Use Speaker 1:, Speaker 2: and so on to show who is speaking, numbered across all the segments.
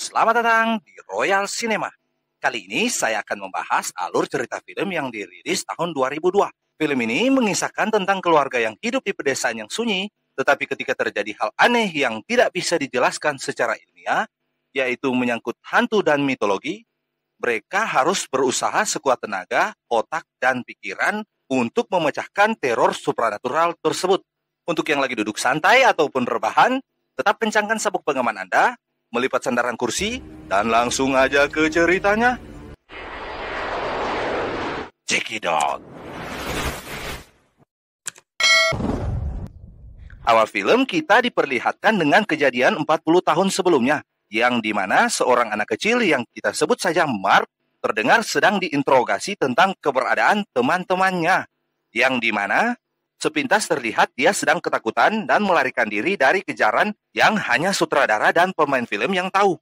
Speaker 1: Selamat datang di Royal Cinema. Kali ini saya akan membahas alur cerita film yang dirilis tahun 2002. Film ini mengisahkan tentang keluarga yang hidup di pedesaan yang sunyi, tetapi ketika terjadi hal aneh yang tidak bisa dijelaskan secara ilmiah, yaitu menyangkut hantu dan mitologi, mereka harus berusaha sekuat tenaga, otak, dan pikiran untuk memecahkan teror supranatural tersebut. Untuk yang lagi duduk santai ataupun rebahan, tetap kencangkan sabuk pengaman Anda, melipat sandaran kursi, dan langsung aja ke ceritanya. Check it out. Awal film kita diperlihatkan dengan kejadian 40 tahun sebelumnya, yang dimana seorang anak kecil yang kita sebut saja Mark terdengar sedang diinterogasi tentang keberadaan teman-temannya, yang dimana sepintas terlihat dia sedang ketakutan dan melarikan diri dari kejaran yang hanya sutradara dan pemain film yang tahu.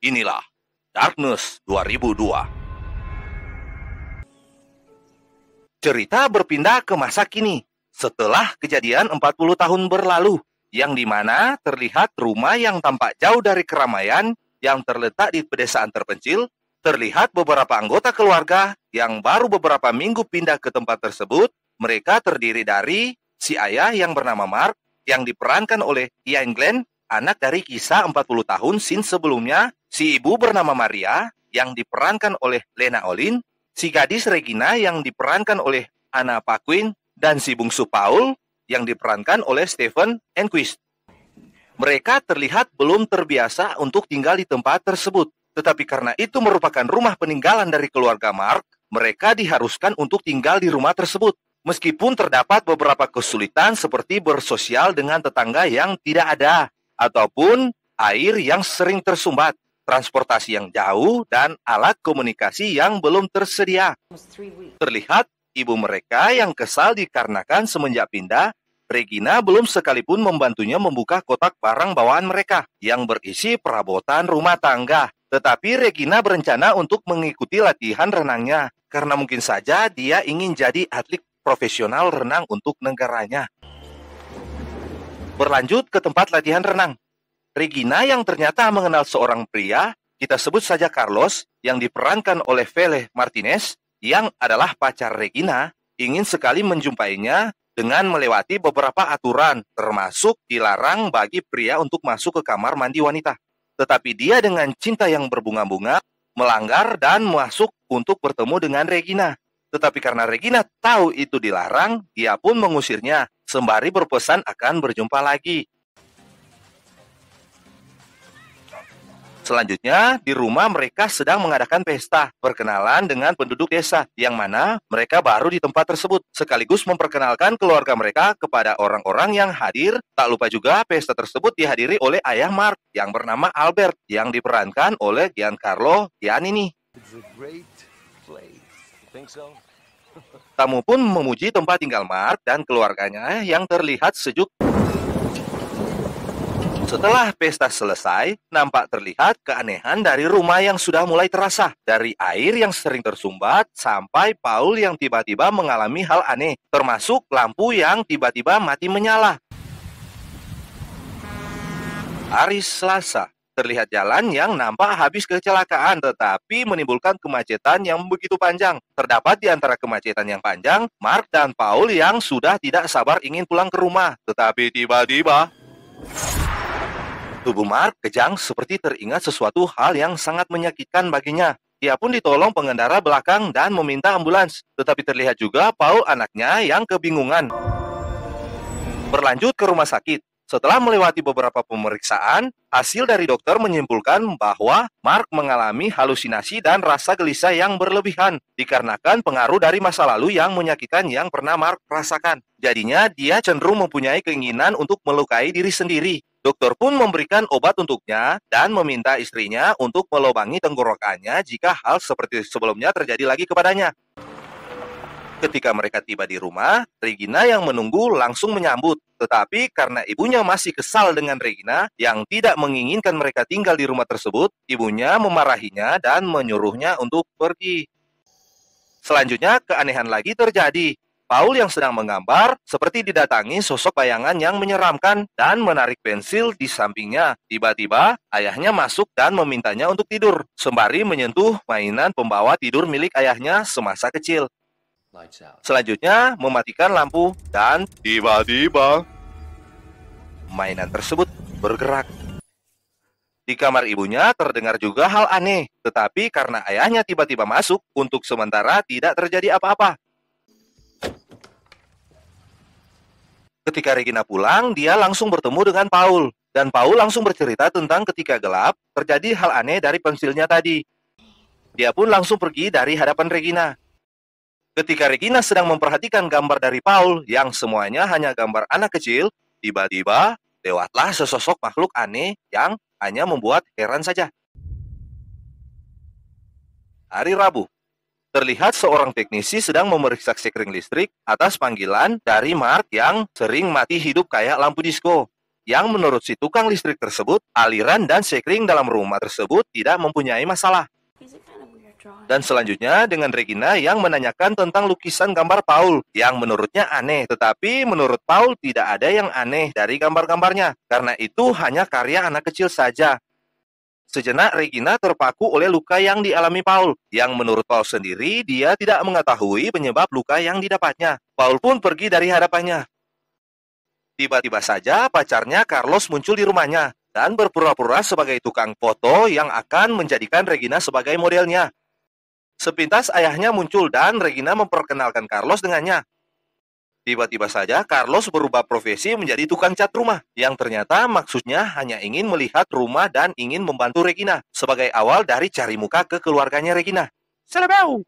Speaker 1: Inilah Darkness 2002. Cerita berpindah ke masa kini, setelah kejadian 40 tahun berlalu, yang dimana terlihat rumah yang tampak jauh dari keramaian yang terletak di pedesaan terpencil. Terlihat beberapa anggota keluarga yang baru beberapa minggu pindah ke tempat tersebut. Mereka terdiri dari si ayah yang bernama Mark, yang diperankan oleh Ian Glenn, anak dari kisah 40 tahun scene sebelumnya, si ibu bernama Maria, yang diperankan oleh Lena Olin, si gadis Regina yang diperankan oleh Anna Paquin, dan si bungsu Paul, yang diperankan oleh Stephen Enquist. Mereka terlihat belum terbiasa untuk tinggal di tempat tersebut, tetapi karena itu merupakan rumah peninggalan dari keluarga Mark, mereka diharuskan untuk tinggal di rumah tersebut. Meskipun terdapat beberapa kesulitan seperti bersosial dengan tetangga yang tidak ada, ataupun air yang sering tersumbat, transportasi yang jauh, dan alat komunikasi yang belum tersedia. Terlihat ibu mereka yang kesal dikarenakan semenjak pindah, Regina belum sekalipun membantunya membuka kotak barang bawaan mereka yang berisi perabotan rumah tangga. Tetapi Regina berencana untuk mengikuti latihan renangnya, karena mungkin saja dia ingin jadi atlet profesional renang untuk negaranya. Berlanjut ke tempat latihan renang. Regina yang ternyata mengenal seorang pria, kita sebut saja Carlos, yang diperankan oleh Vele Martinez, yang adalah pacar Regina, ingin sekali menjumpainya dengan melewati beberapa aturan, termasuk dilarang bagi pria untuk masuk ke kamar mandi wanita. Tetapi dia dengan cinta yang berbunga-bunga, melanggar dan masuk untuk bertemu dengan Regina. Tetapi karena Regina tahu itu dilarang, dia pun mengusirnya, sembari berpesan akan berjumpa lagi. Selanjutnya, di rumah mereka sedang mengadakan pesta perkenalan dengan penduduk desa, yang mana mereka baru di tempat tersebut, sekaligus memperkenalkan keluarga mereka kepada orang-orang yang hadir. Tak lupa juga pesta tersebut dihadiri oleh ayah Mark, yang bernama Albert, yang diperankan oleh Giancarlo Giannini. Tamu pun memuji tempat tinggal Mark dan keluarganya yang terlihat sejuk. Setelah pesta selesai, nampak terlihat keanehan dari rumah yang sudah mulai terasa. Dari air yang sering tersumbat, sampai Paul yang tiba-tiba mengalami hal aneh, termasuk lampu yang tiba-tiba mati menyala. Hari Selasa, terlihat jalan yang nampak habis kecelakaan, tetapi menimbulkan kemacetan yang begitu panjang. Terdapat di antara kemacetan yang panjang, Mark dan Paul yang sudah tidak sabar ingin pulang ke rumah. Tetapi tiba-tiba tubuh Mark kejang seperti teringat sesuatu hal yang sangat menyakitkan baginya. Dia pun ditolong pengendara belakang dan meminta ambulans. Tetapi terlihat juga Paul anaknya yang kebingungan. Berlanjut ke rumah sakit. Setelah melewati beberapa pemeriksaan, hasil dari dokter menyimpulkan bahwa Mark mengalami halusinasi dan rasa gelisah yang berlebihan, dikarenakan pengaruh dari masa lalu yang menyakitkan yang pernah Mark rasakan. Jadinya dia cenderung mempunyai keinginan untuk melukai diri sendiri. Dokter pun memberikan obat untuknya dan meminta istrinya untuk melubangi tenggorokannya jika hal seperti sebelumnya terjadi lagi kepadanya. Ketika mereka tiba di rumah, Regina yang menunggu langsung menyambut. Tetapi karena ibunya masih kesal dengan Regina yang tidak menginginkan mereka tinggal di rumah tersebut, ibunya memarahinya dan menyuruhnya untuk pergi. Selanjutnya, keanehan lagi terjadi. Paul yang sedang menggambar seperti didatangi sosok bayangan yang menyeramkan dan menarik pensil di sampingnya. Tiba-tiba, ayahnya masuk dan memintanya untuk tidur, sembari menyentuh mainan pembawa tidur milik ayahnya semasa kecil. Selanjutnya, mematikan lampu dan tiba-tiba mainan tersebut bergerak. Di kamar ibunya terdengar juga hal aneh, tetapi karena ayahnya tiba-tiba masuk, untuk sementara tidak terjadi apa-apa. Ketika Regina pulang, dia langsung bertemu dengan Paul. Dan Paul langsung bercerita tentang ketika gelap, terjadi hal aneh dari pensilnya tadi. Dia pun langsung pergi dari hadapan Regina. Ketika Regina sedang memperhatikan gambar dari Paul, yang semuanya hanya gambar anak kecil, tiba-tiba lewatlah sesosok makhluk aneh yang hanya membuat heran saja. Hari Rabu, terlihat seorang teknisi sedang memeriksa sekring listrik atas panggilan dari Mark yang sering mati hidup kayak lampu disko. Yang menurut si tukang listrik tersebut, aliran dan sekring dalam rumah tersebut tidak mempunyai masalah. Dan selanjutnya dengan Regina yang menanyakan tentang lukisan gambar Paul yang menurutnya aneh, tetapi menurut Paul tidak ada yang aneh dari gambar-gambarnya, karena itu hanya karya anak kecil saja. Sejenak Regina terpaku oleh luka yang dialami Paul, yang menurut Paul sendiri dia tidak mengetahui penyebab luka yang didapatnya. Paul pun pergi dari hadapannya. Tiba-tiba saja pacarnya Carlos muncul di rumahnya dan berpura-pura sebagai tukang foto yang akan menjadikan Regina sebagai modelnya. Sepintas ayahnya muncul dan Regina memperkenalkan Carlos dengannya. Tiba-tiba saja Carlos berubah profesi menjadi tukang cat rumah, yang ternyata maksudnya hanya ingin melihat rumah dan ingin membantu Regina, sebagai awal dari cari muka ke keluarganya Regina. Selebau!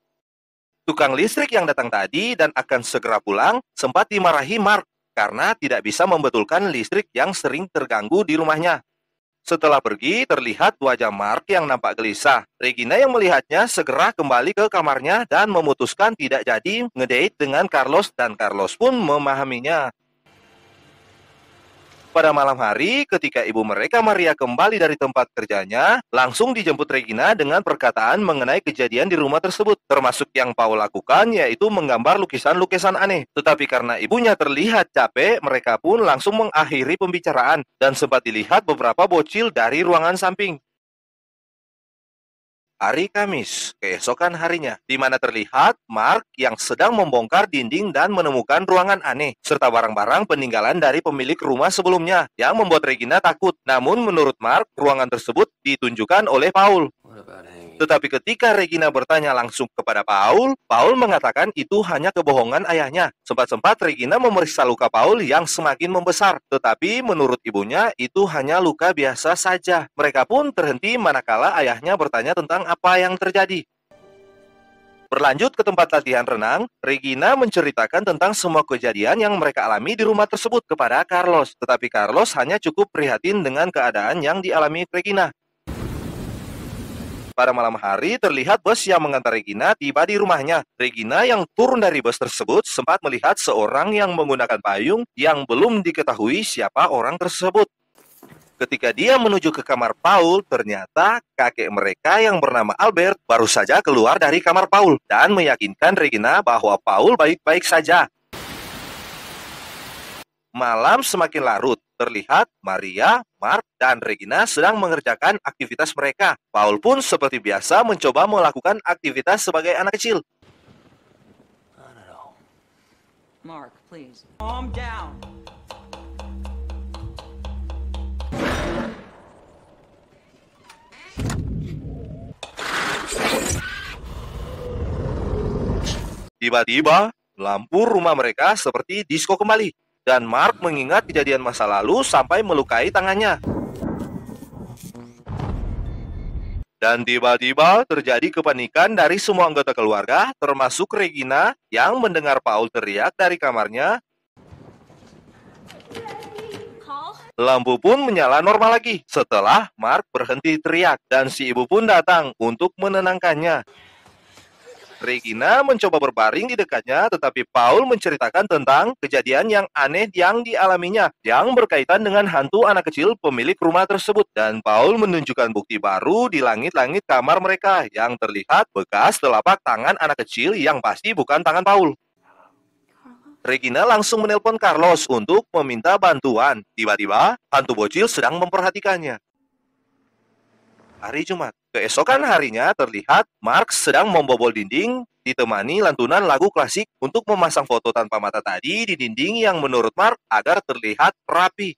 Speaker 1: Tukang listrik yang datang tadi dan akan segera pulang, sempat dimarahi Mark, karena tidak bisa membetulkan listrik yang sering terganggu di rumahnya. Setelah pergi, terlihat wajah Mark yang nampak gelisah. Regina yang melihatnya segera kembali ke kamarnya dan memutuskan tidak jadi ngedate dengan Carlos, dan Carlos pun memahaminya. Pada malam hari, ketika ibu mereka Maria kembali dari tempat kerjanya, langsung dijemput Regina dengan perkataan mengenai kejadian di rumah tersebut, termasuk yang Paul lakukan, yaitu menggambar lukisan-lukisan aneh. Tetapi karena ibunya terlihat capek, mereka pun langsung mengakhiri pembicaraan, dan sempat dilihat beberapa bocil dari ruangan samping. Hari Kamis, keesokan harinya, di mana terlihat Mark yang sedang membongkar dinding dan menemukan ruangan aneh, serta barang-barang peninggalan dari pemilik rumah sebelumnya, yang membuat Regina takut. Namun menurut Mark, ruangan tersebut ditunjukkan oleh Paul. Tetapi ketika Regina bertanya langsung kepada Paul, Paul mengatakan itu hanya kebohongan ayahnya. Sempat-sempat Regina memeriksa luka Paul yang semakin membesar, tetapi menurut ibunya itu hanya luka biasa saja. Mereka pun terhenti manakala ayahnya bertanya tentang apa yang terjadi. Berlanjut ke tempat latihan renang, Regina menceritakan tentang semua kejadian yang mereka alami di rumah tersebut kepada Carlos. Tetapi Carlos hanya cukup prihatin dengan keadaan yang dialami Regina. Pada malam hari, terlihat bus yang mengantar Regina tiba di rumahnya. Regina yang turun dari bus tersebut sempat melihat seorang yang menggunakan payung yang belum diketahui siapa orang tersebut. Ketika dia menuju ke kamar Paul, ternyata kakek mereka yang bernama Albert baru saja keluar dari kamar Paul dan meyakinkan Regina bahwa Paul baik-baik saja. Malam semakin larut, terlihat Maria, Mark, dan Regina sedang mengerjakan aktivitas mereka. Paul pun seperti biasa mencoba melakukan aktivitas sebagai anak kecil.
Speaker 2: Mark, please. Calm down.
Speaker 1: Tiba-tiba, lampu rumah mereka seperti disko kembali. Dan Mark mengingat kejadian masa lalu sampai melukai tangannya. Dan tiba-tiba terjadi kepanikan dari semua anggota keluarga, termasuk Regina yang mendengar Paul teriak dari kamarnya. Lampu pun menyala normal lagi setelah Mark berhenti teriak, dan si ibu pun datang untuk menenangkannya. Regina mencoba berbaring di dekatnya, tetapi Paul menceritakan tentang kejadian yang aneh yang dialaminya, yang berkaitan dengan hantu anak kecil pemilik rumah tersebut. Dan Paul menunjukkan bukti baru di langit-langit kamar mereka, yang terlihat bekas telapak tangan anak kecil yang pasti bukan tangan Paul. Regina langsung menelpon Carlos untuk meminta bantuan. Tiba-tiba, hantu bocil sedang memperhatikannya. Hari Jumat. Keesokan harinya terlihat Mark sedang membobol dinding ditemani lantunan lagu klasik untuk memasang foto tanpa mata tadi di dinding yang menurut Mark agar terlihat rapi.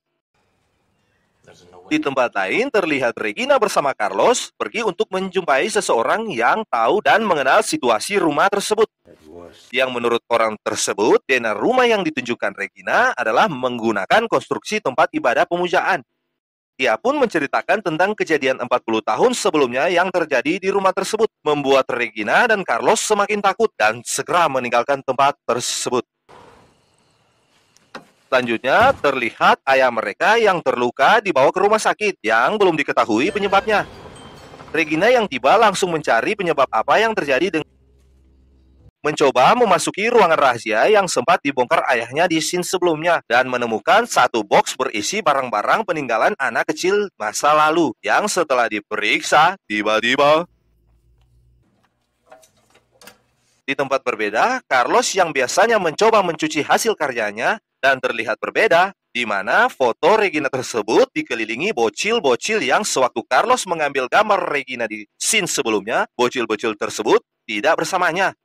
Speaker 1: Di tempat lain terlihat Regina bersama Carlos pergi untuk menjumpai seseorang yang tahu dan mengenal situasi rumah tersebut. Yang menurut orang tersebut, denah rumah yang ditunjukkan Regina adalah menggunakan konstruksi tempat ibadah pemujaan. Dia pun menceritakan tentang kejadian 40 tahun sebelumnya yang terjadi di rumah tersebut, membuat Regina dan Carlos semakin takut dan segera meninggalkan tempat tersebut. Selanjutnya, terlihat ayah mereka yang terluka dibawa ke rumah sakit yang belum diketahui penyebabnya. Regina yang tiba langsung mencari penyebab apa yang terjadi dengan mencoba memasuki ruangan rahasia yang sempat dibongkar ayahnya di scene sebelumnya dan menemukan satu box berisi barang-barang peninggalan anak kecil masa lalu yang setelah diperiksa, tiba-tiba di tempat berbeda, Carlos yang biasanya mencoba mencuci hasil karyanya dan terlihat berbeda, di mana foto Regina tersebut dikelilingi bocil-bocil yang sewaktu Carlos mengambil gambar Regina di scene sebelumnya, bocil-bocil tersebut tidak bersamanya.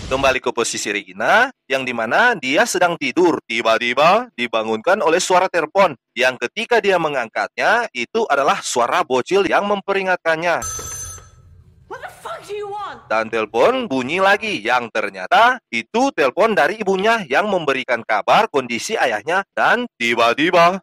Speaker 1: Kembali ke posisi Regina, yang dimana dia sedang tidur, tiba-tiba dibangunkan oleh suara telepon, yang ketika dia mengangkatnya, itu adalah suara bocil yang memperingatkannya.
Speaker 2: What the fuck do you want?
Speaker 1: Dan telepon bunyi lagi, yang ternyata itu telepon dari ibunya yang memberikan kabar kondisi ayahnya, dan tiba-tiba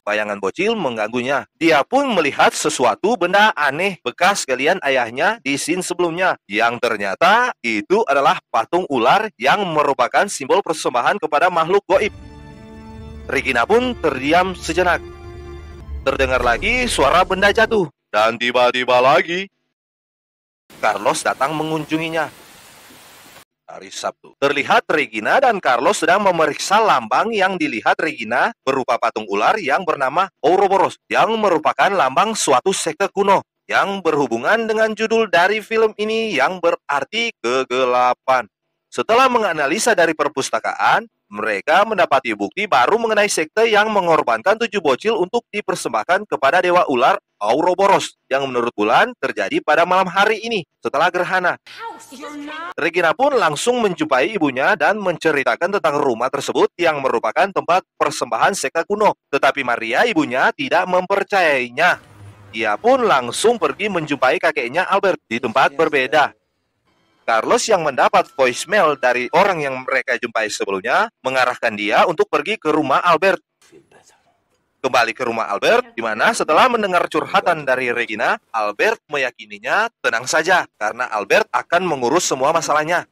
Speaker 1: bayangan bocil mengganggunya. Dia pun melihat sesuatu benda aneh bekas galian ayahnya di scene sebelumnya, yang ternyata itu adalah patung ular yang merupakan simbol persembahan kepada makhluk goib. Regina pun terdiam sejenak. Terdengar lagi suara benda jatuh, dan tiba-tiba lagi Carlos datang mengunjunginya. Hari Sabtu. Terlihat Regina dan Carlos sedang memeriksa lambang yang dilihat Regina berupa patung ular yang bernama Ouroboros, yang merupakan lambang suatu sekte kuno yang berhubungan dengan judul dari film ini yang berarti kegelapan. Setelah menganalisa dari perpustakaan, mereka mendapati bukti baru mengenai sekte yang mengorbankan 7 bocil untuk dipersembahkan kepada dewa ular Ouroboros, yang menurut bulan terjadi pada malam hari ini setelah gerhana. Regina pun langsung menjumpai ibunya dan menceritakan tentang rumah tersebut yang merupakan tempat persembahan sekte kuno. Tetapi Maria, ibunya, tidak mempercayainya. Dia pun langsung pergi menjumpai kakeknya Albert di tempat berbeda. Carlos yang mendapat voicemail dari orang yang mereka jumpai sebelumnya mengarahkan dia untuk pergi ke rumah Albert. Kembali ke rumah Albert, di mana setelah mendengar curhatan dari Regina, Albert meyakininya tenang saja karena Albert akan mengurus semua masalahnya.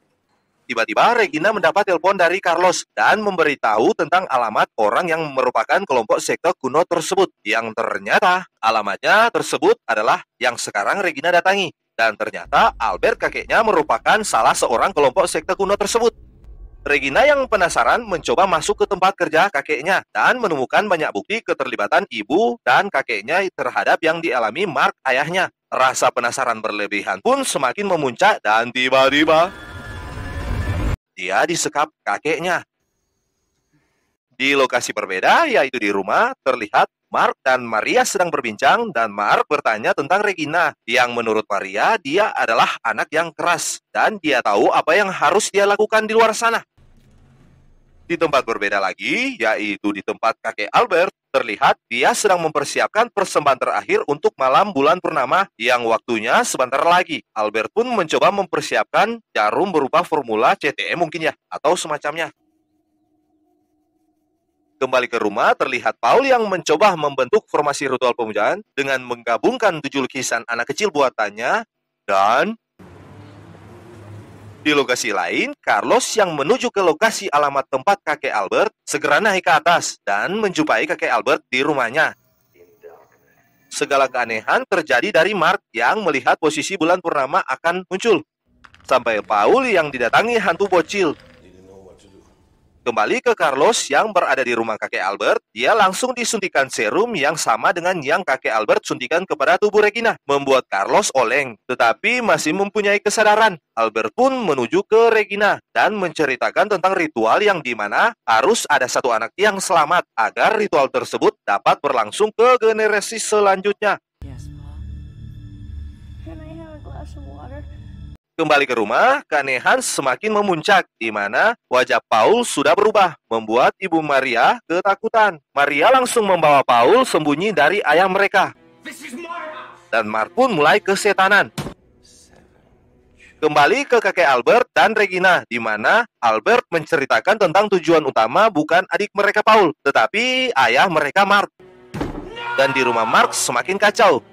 Speaker 1: Tiba-tiba Regina mendapat telepon dari Carlos dan memberitahu tentang alamat orang yang merupakan kelompok sekte kuno tersebut, yang ternyata alamatnya tersebut adalah yang sekarang Regina datangi. Dan ternyata Albert kakeknya merupakan salah seorang kelompok sekte kuno tersebut. Regina yang penasaran mencoba masuk ke tempat kerja kakeknya dan menemukan banyak bukti keterlibatan ibu dan kakeknya terhadap yang dialami Mark ayahnya. Rasa penasaran berlebihan pun semakin memuncak dan tiba-tiba dia disekap kakeknya. Di lokasi berbeda, yaitu di rumah, terlihat Mark dan Maria sedang berbincang dan Mark bertanya tentang Regina, yang menurut Maria, dia adalah anak yang keras dan dia tahu apa yang harus dia lakukan di luar sana. Di tempat berbeda lagi, yaitu di tempat kakek Albert, terlihat dia sedang mempersiapkan persembahan terakhir untuk malam bulan purnama yang waktunya sebentar lagi. Albert pun mencoba mempersiapkan jarum berupa formula CTE mungkin ya, atau semacamnya. Kembali ke rumah, terlihat Paul yang mencoba membentuk formasi ritual pemujaan dengan menggabungkan 7 lukisan anak kecil buatannya, dan di lokasi lain, Carlos yang menuju ke lokasi alamat tempat kakek Albert segera naik ke atas dan menjumpai kakek Albert di rumahnya. Segala keanehan terjadi dari Mark yang melihat posisi bulan purnama akan muncul, sampai Paul yang didatangi hantu bocil. Kembali ke Carlos yang berada di rumah kakek Albert, dia langsung disuntikan serum yang sama dengan yang kakek Albert suntikan kepada tubuh Regina, membuat Carlos oleng, tetapi masih mempunyai kesadaran. Albert pun menuju ke Regina dan menceritakan tentang ritual yang dimana harus ada satu anak yang selamat agar ritual tersebut dapat berlangsung ke generasi selanjutnya.
Speaker 2: Yes, Mom. Can I have a glass of water?
Speaker 1: Kembali ke rumah, keanehan semakin memuncak, di mana wajah Paul sudah berubah, membuat Ibu Maria ketakutan. Maria langsung membawa Paul sembunyi dari ayah mereka. Dan Mark pun mulai kesetanan. Kembali ke kakek Albert dan Regina, di mana Albert menceritakan tentang tujuan utama bukan adik mereka Paul, tetapi ayah mereka Mark. Dan di rumah Mark semakin kacau.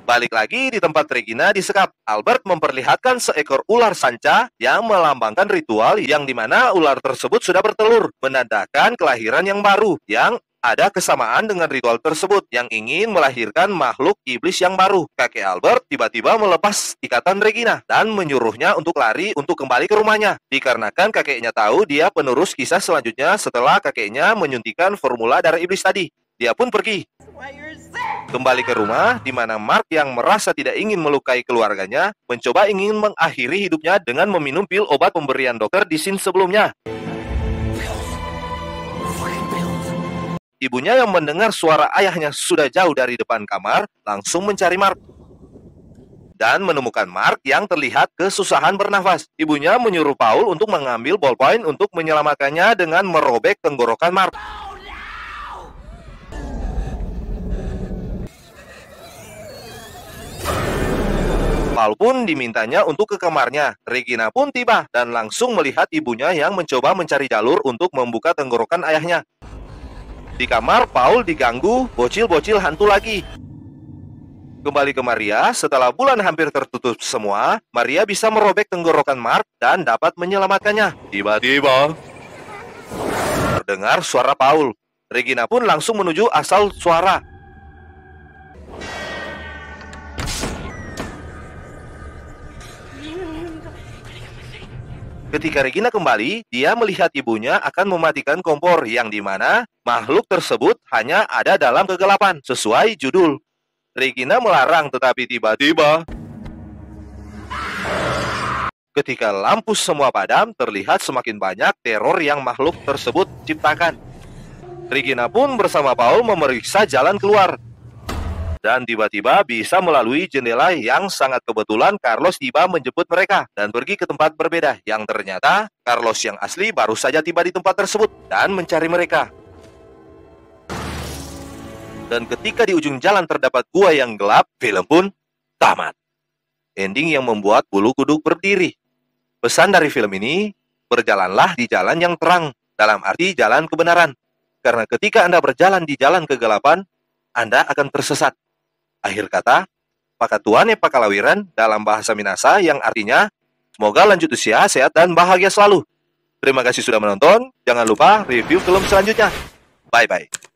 Speaker 1: Balik lagi di tempat Regina disekap. Albert memperlihatkan seekor ular sanca yang melambangkan ritual yang dimana ular tersebut sudah bertelur, menandakan kelahiran yang baru, yang ada kesamaan dengan ritual tersebut yang ingin melahirkan makhluk iblis yang baru. Kakek Albert tiba-tiba melepas ikatan Regina dan menyuruhnya untuk lari untuk kembali ke rumahnya, dikarenakan kakeknya tahu dia penerus kisah selanjutnya setelah kakeknya menyuntikan formula darah iblis tadi. Dia pun pergi. Kembali ke rumah, di mana Mark yang merasa tidak ingin melukai keluarganya, mencoba ingin mengakhiri hidupnya dengan meminum pil obat pemberian dokter di scene sebelumnya. Ibunya yang mendengar suara ayahnya sudah jauh dari depan kamar, langsung mencari Mark. Dan menemukan Mark yang terlihat kesusahan bernafas. Ibunya menyuruh Paul untuk mengambil ballpoint untuk menyelamatkannya dengan merobek tenggorokan Mark. Paul pun dimintanya untuk ke kamarnya. Regina pun tiba dan langsung melihat ibunya yang mencoba mencari jalur untuk membuka tenggorokan ayahnya. Di kamar, Paul diganggu bocil-bocil hantu lagi. Kembali ke Maria, setelah bulan hampir tertutup semua, Maria bisa merobek tenggorokan Mark dan dapat menyelamatkannya. Tiba-tiba terdengar suara Paul. Regina pun langsung menuju asal suara. Ketika Regina kembali, dia melihat ibunya akan mematikan kompor yang dimana makhluk tersebut hanya ada dalam kegelapan, sesuai judul. Regina melarang, tetapi tiba-tiba ketika lampu semua padam, terlihat semakin banyak teror yang makhluk tersebut ciptakan. Regina pun bersama Paul memeriksa jalan keluar. Dan tiba-tiba bisa melalui jendela yang sangat kebetulan Carlos tiba menjemput mereka dan pergi ke tempat berbeda, yang ternyata Carlos yang asli baru saja tiba di tempat tersebut dan mencari mereka. Dan ketika di ujung jalan terdapat gua yang gelap, film pun tamat. Ending yang membuat bulu kuduk berdiri. Pesan dari film ini, berjalanlah di jalan yang terang, dalam arti jalan kebenaran. Karena ketika Anda berjalan di jalan kegelapan, Anda akan tersesat. Akhir kata, Pakatuane Pakalawiran dalam bahasa Minasa yang artinya, semoga lanjut usia, sehat, dan bahagia selalu. Terima kasih sudah menonton. Jangan lupa review film selanjutnya. Bye-bye.